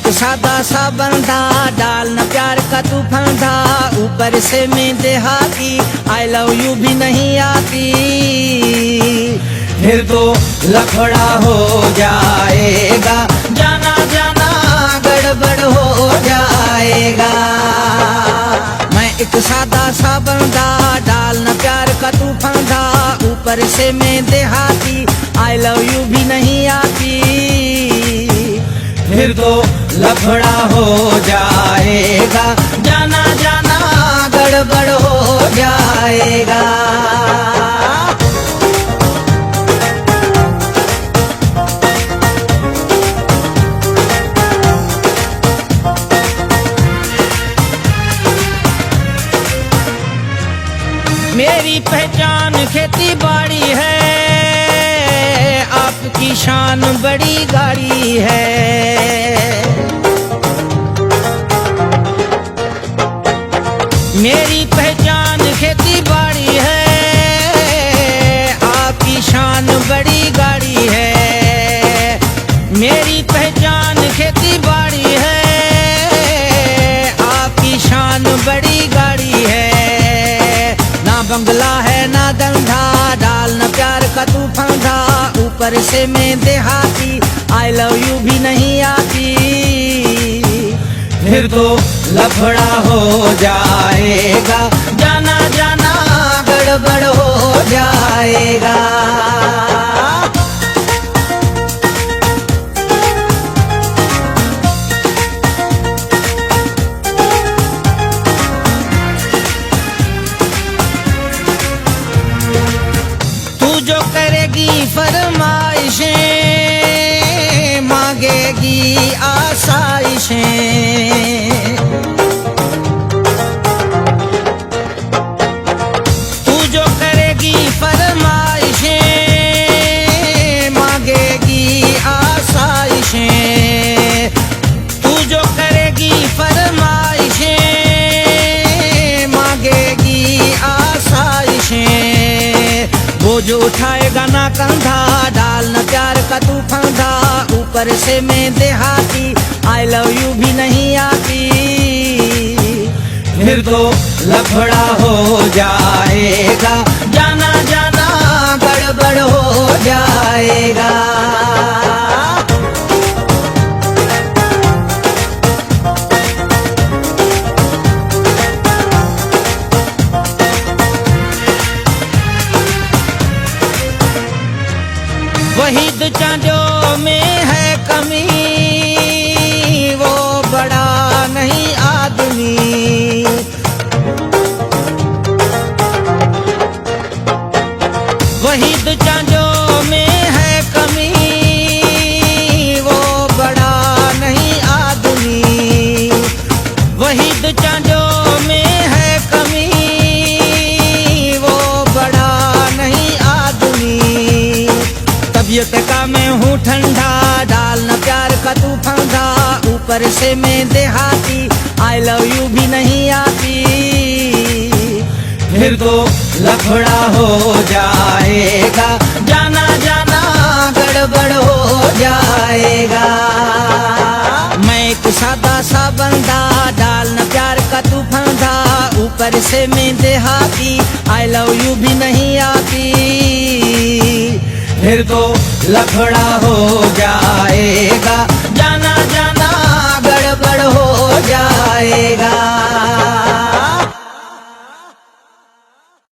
एक सादा सा बंदा, डाल न प्यार का तू फंदा, ऊपर से मैं देहाती, आई लव यू भी नहीं आती, फिर तो लफड़ा हो जाएगा, जाना जाना गड़बड़ हो जाएगा। मैं एक सादा सा बंदा, डाल न प्यार का तू फंदा, ऊपर से मैं देहाती, आई लव यू भी नहीं आती, फिर तो लफड़ा हो जाएगा, जाना जाना गड़बड़ हो जाएगा। मेरी पहचान खेती बाड़ी है, आपकी शान बड़ी गाड़ी है। मेरी पहचान खेती बाड़ी है, आपकी शान बड़ी गाड़ी है। मेरी पहचान खेती बाड़ी है, आपकी शान बड़ी गाड़ी है। ना बंगला है ना धंधा, डाल न प्यार का तू फंदा, ऊपर से मैं देहाती, आई लव यू भी नहीं आती, फिर तो लफड़ा हो जाएगा, जाना जाना गड़बड़ हो जाएगा। जो करेगी फरमाइशें, मांगेगी आसाइशें, तू जो करेगी फरमाइशें, मांगेगी आसाइशें, तू जो करेगी फरमाइशें, मांगेगी आसाइशें। वो जो उठाएगा ना कंधा, डाल न प्यार का तू फंदा, ऊपर से मैं देहाती, आई लव यू भी नहीं आती, फिर तो लफड़ा हो जाएगा, जाना जाना गड़बड़ हो जाएगा। वहीद चांजो में है कमी, वो बड़ा नहीं आदमी, वहीद चांजो में है कमी, वो बड़ा नहीं आदमी, वहीद चांजो में है कमी, वो बड़ा नहीं आदमी। तबीयत का मैं हूँ ठंडा, डाल न प्यार का तू फंदा, ऊपर से मैं देहाती, आई लव यू भी नहीं आती, फिर तो लफड़ा हो जाएगा, जाना जाना गड़बड़ हो जाएगा। मैं एक सादा सा बंदा, डाल न प्यार का तू फंदा, ऊपर से मैं देहाती, आई लव यू भी नहीं आती, फिर तो लफड़ा हो जाएगा,